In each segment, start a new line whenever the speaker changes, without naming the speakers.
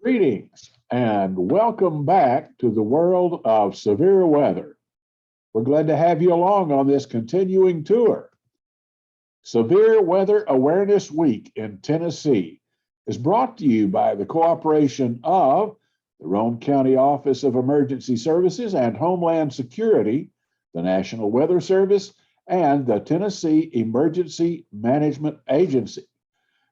Greetings and welcome back to the world of severe weather. We're glad to have you along on this continuing tour. Severe Weather Awareness Week in Tennessee is brought to you by the cooperation of the Roane County Office of Emergency Services and Homeland Security, the National Weather Service, and the Tennessee Emergency Management Agency.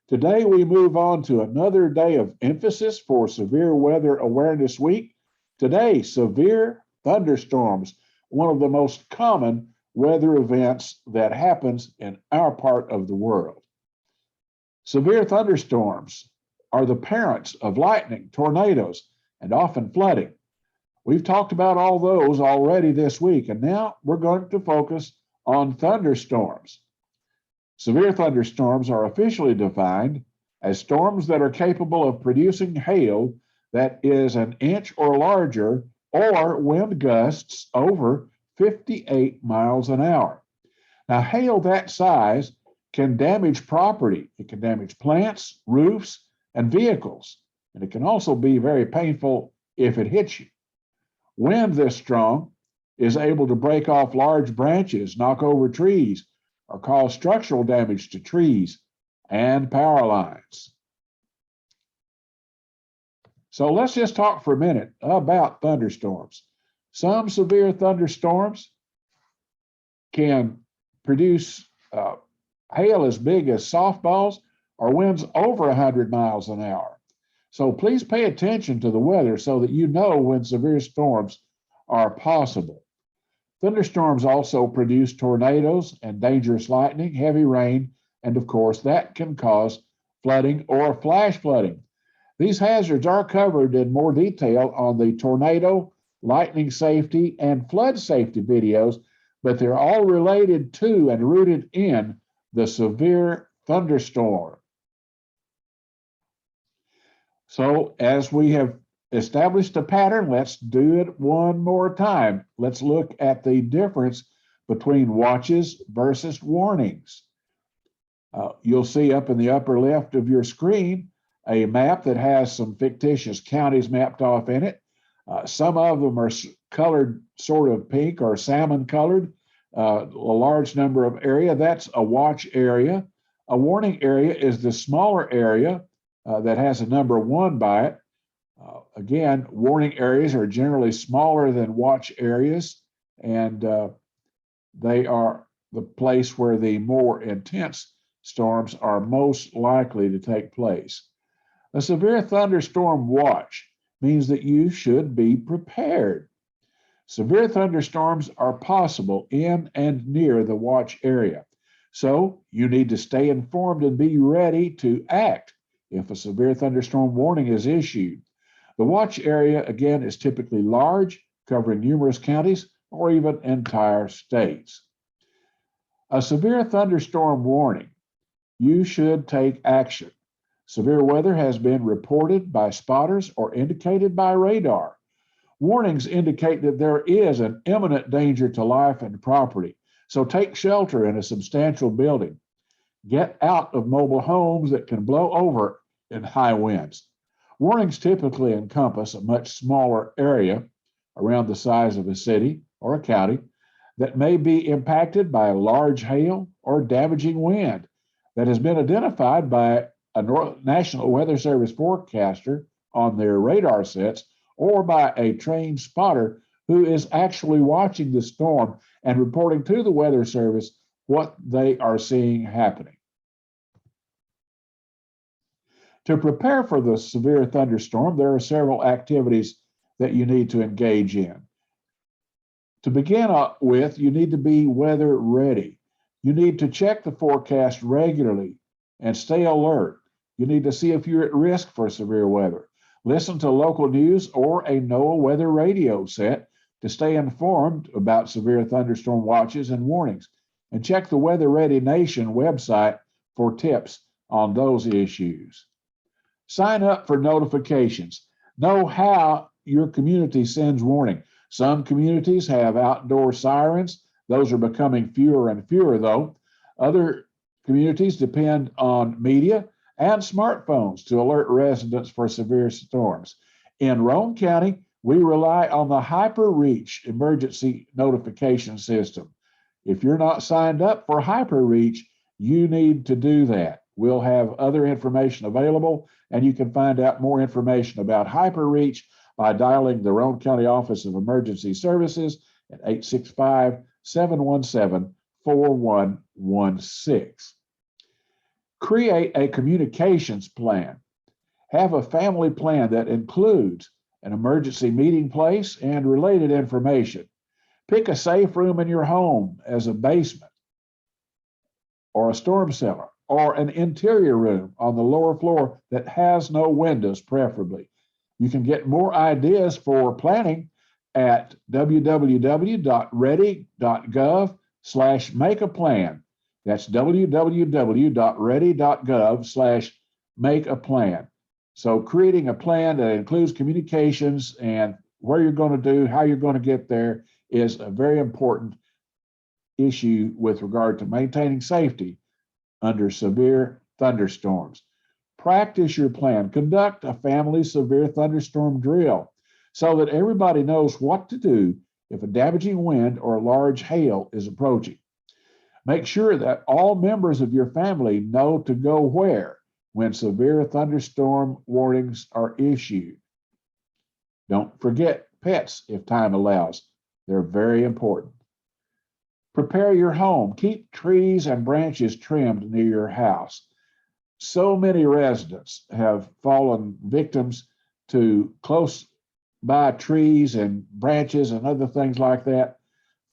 Today, we move on to another day of emphasis for Severe Weather Awareness Week. Today, severe thunderstorms, one of the most common weather events that happens in our part of the world. Severe thunderstorms are the parents of lightning, tornadoes, and often flooding. We've talked about all those already this week, and now we're going to focus on thunderstorms. Severe thunderstorms are officially defined as storms that are capable of producing hail that is an inch or larger or wind gusts over 58 miles an hour. Now, hail that size can damage property. It can damage plants, roofs, and vehicles. And it can also be very painful if it hits you. Wind this strong is able to break off large branches, knock over trees, or cause structural damage to trees and power lines. So let's just talk for a minute about thunderstorms. Some severe thunderstorms can produce hail as big as softballs or winds over 100 miles an hour. So please pay attention to the weather so that you know when severe storms are possible. Thunderstorms also produce tornadoes and dangerous lightning, heavy rain, and of course, that can cause flooding or flash flooding. These hazards are covered in more detail on the tornado, lightning safety, and flood safety videos, but they're all related to and rooted in the severe thunderstorm. So, as we have established a pattern, let's do it one more time. Let's look at the difference between watches versus warnings. You'll see up in the upper left of your screen a map that has some fictitious counties mapped off in it. Some of them are colored sort of pink or salmon colored. A large number of area, that's a watch area. A warning area is the smaller area that has a number 1 by it. Again, warning areas are generally smaller than watch areas, and they are the place where the more intense storms are most likely to take place. A severe thunderstorm watch means that you should be prepared. Severe thunderstorms are possible in and near the watch area, so you need to stay informed and be ready to act if a severe thunderstorm warning is issued. The watch area, again, is typically large, covering numerous counties or even entire states. A severe thunderstorm warning, you should take action. Severe weather has been reported by spotters or indicated by radar. Warnings indicate that there is an imminent danger to life and property, so take shelter in a substantial building. Get out of mobile homes that can blow over in high winds. Warnings typically encompass a much smaller area around the size of a city or a county that may be impacted by large hail or damaging wind that has been identified by a National Weather Service forecaster on their radar sets or by a trained spotter who is actually watching the storm and reporting to the Weather Service what they are seeing happening. To prepare for the severe thunderstorm, there are several activities that you need to engage in. To begin with, you need to be weather ready. You need to check the forecast regularly and stay alert. You need to see if you're at risk for severe weather. Listen to local news or a NOAA weather radio set to stay informed about severe thunderstorm watches and warnings. And check the Weather Ready Nation website for tips on those issues. Sign up for notifications. Know how your community sends warning. Some communities have outdoor sirens. Those are becoming fewer and fewer, though. Other communities depend on media and smartphones to alert residents for severe storms. In Roane County, we rely on the HyperReach emergency notification system. If you're not signed up for HyperReach, you need to do that. We'll have other information available, and you can find out more information about HyperReach by dialing the Roane County Office of Emergency Services at 865-717-4116. Create a communications plan. Have a family plan that includes an emergency meeting place and related information. Pick a safe room in your home as a basement or a storm cellar or an interior room on the lower floor that has no windows, preferably. You can get more ideas for planning at www.ready.gov/make-a-plan. That's www.ready.gov/make-a-plan. So creating a plan that includes communications and where you're going to do, how you're going to get there is a very important issue with regard to maintaining safety under severe thunderstorms. Practice your plan. Conduct a family severe thunderstorm drill so that everybody knows what to do if a damaging wind or large hail is approaching. Make sure that all members of your family know to go where when severe thunderstorm warnings are issued. Don't forget pets if time allows. They're very important. Prepare your home. Keep trees and branches trimmed near your house. So many residents have fallen victims to close by trees and branches and other things like that,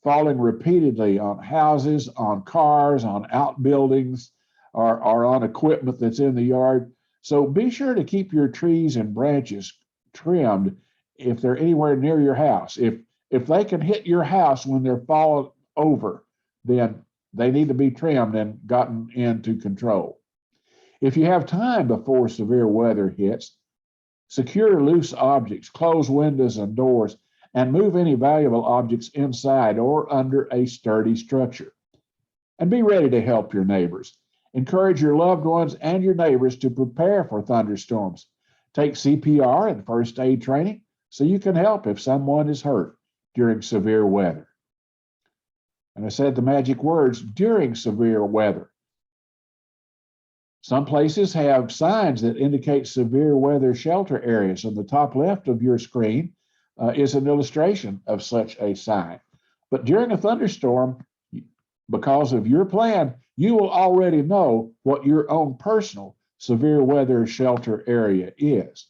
falling repeatedly on houses, on cars, on outbuildings, or on equipment that's in the yard. So be sure to keep your trees and branches trimmed if they're anywhere near your house. If they can hit your house when they're falling over, then they need to be trimmed and gotten into control. If you have time before severe weather hits, secure loose objects, close windows and doors, and move any valuable objects inside or under a sturdy structure. And be ready to help your neighbors. Encourage your loved ones and your neighbors to prepare for thunderstorms. Take CPR and first aid training so you can help if someone is hurt during severe weather. And I said the magic words, during severe weather. Some places have signs that indicate severe weather shelter areas. On the top left of your screen is an illustration of such a sign. But during a thunderstorm, because of your plan, you will already know what your own personal severe weather shelter area is.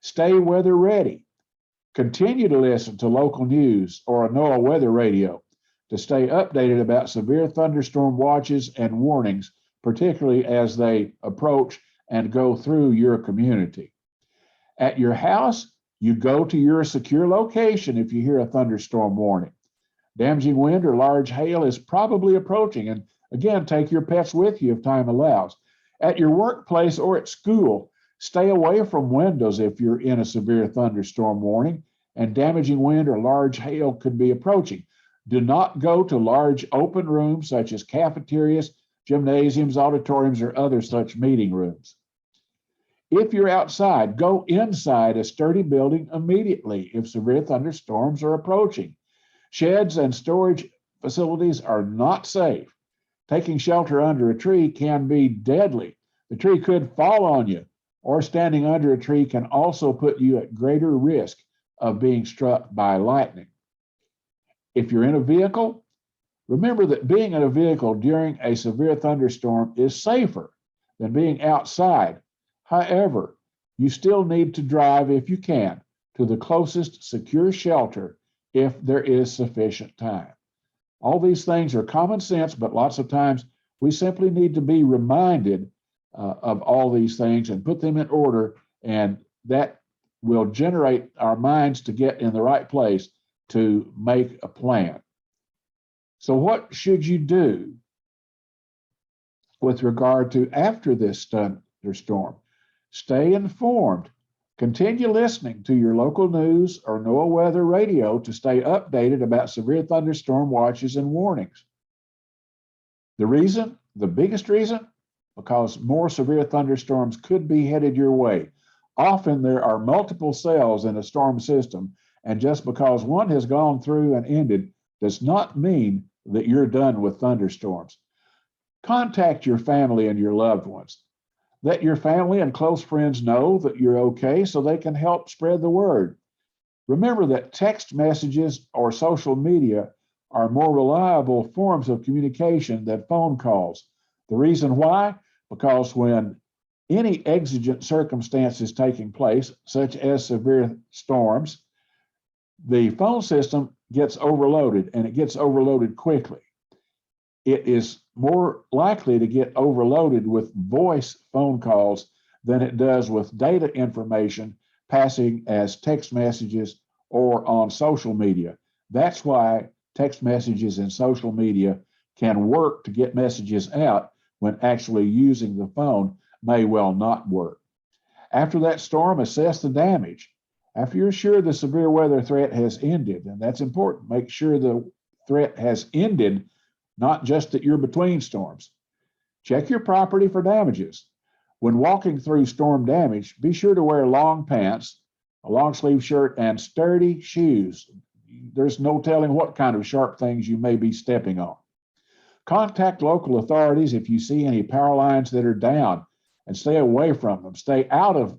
Stay weather ready. Continue to listen to local news or a NOAA weather radio to stay updated about severe thunderstorm watches and warnings, particularly as they approach and go through your community. At your house, you go to your secure location if you hear a thunderstorm warning. Damaging wind or large hail is probably approaching, and again, take your pets with you if time allows. At your workplace or at school, stay away from windows if you're in a severe thunderstorm warning and damaging wind or large hail could be approaching. Do not go to large open rooms such as cafeterias, gymnasiums, auditoriums, or other such meeting rooms. If you're outside, go inside a sturdy building immediately if severe thunderstorms are approaching. Sheds and storage facilities are not safe. Taking shelter under a tree can be deadly. The tree could fall on you, or standing under a tree can also put you at greater risk of being struck by lightning. If you're in a vehicle, remember that being in a vehicle during a severe thunderstorm is safer than being outside. However, you still need to drive, if you can, to the closest secure shelter if there is sufficient time. All these things are common sense, but lots of times we simply need to be reminded of all these things and put them in order, and that will generate our minds to get in the right place to make a plan. So what should you do with regard to after this thunderstorm? Stay informed. Continue listening to your local news or NOAA weather radio to stay updated about severe thunderstorm watches and warnings. The biggest reason, because more severe thunderstorms could be headed your way. Often there are multiple cells in a storm system, and just because one has gone through and ended does not mean that you're done with thunderstorms. Contact your family and your loved ones. Let your family and close friends know that you're okay so they can help spread the word. Remember that text messages or social media are more reliable forms of communication than phone calls. The reason why? Because when any exigent circumstance is taking place, such as severe storms, the phone system gets overloaded, and it gets overloaded quickly. It is more likely to get overloaded with voice phone calls than it does with data information passing as text messages or on social media. That's why text messages and social media can work to get messages out when actually using the phone may well not work. After that storm, assess the damage. After you're sure the severe weather threat has ended, and that's important, make sure the threat has ended, not just that you're between storms. Check your property for damages. When walking through storm damage, be sure to wear long pants, a long sleeve shirt, and sturdy shoes. There's no telling what kind of sharp things you may be stepping on. Contact local authorities if you see any power lines that are down, and stay away from them. Stay out of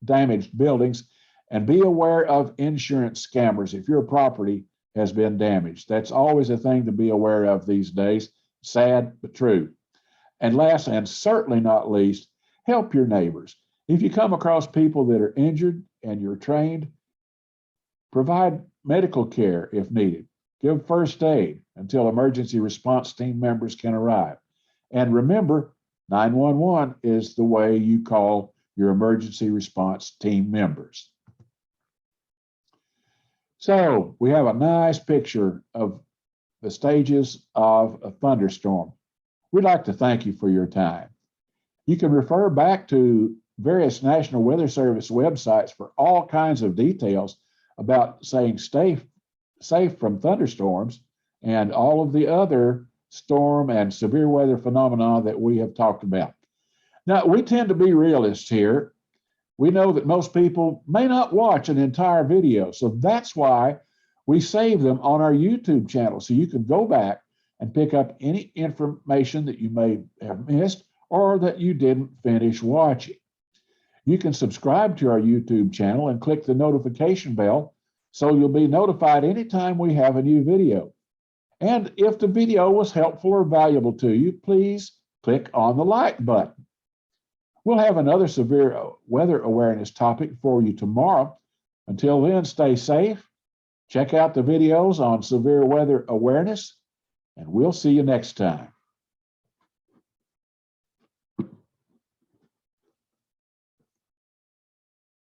damaged buildings, and be aware of insurance scammers if your property has been damaged. That's always a thing to be aware of these days. Sad, but true. And last, and certainly not least, help your neighbors. If you come across people that are injured and you're trained, provide medical care if needed. Give first aid until emergency response team members can arrive. And remember, 911 is the way you call your emergency response team members. So we have a nice picture of the stages of a thunderstorm. We'd like to thank you for your time. You can refer back to various National Weather Service websites for all kinds of details about staying safe from thunderstorms and all of the other storm and severe weather phenomena that we have talked about. Now, we tend to be realists here. We know that most people may not watch an entire video, so that's why we save them on our YouTube channel, so you can go back and pick up any information that you may have missed or that you didn't finish watching. You can subscribe to our YouTube channel and click the notification bell so you'll be notified anytime we have a new video. And if the video was helpful or valuable to you, please click on the like button. We'll have another severe weather awareness topic for you tomorrow. Until then, stay safe. Check out the videos on severe weather awareness, and we'll see you next time.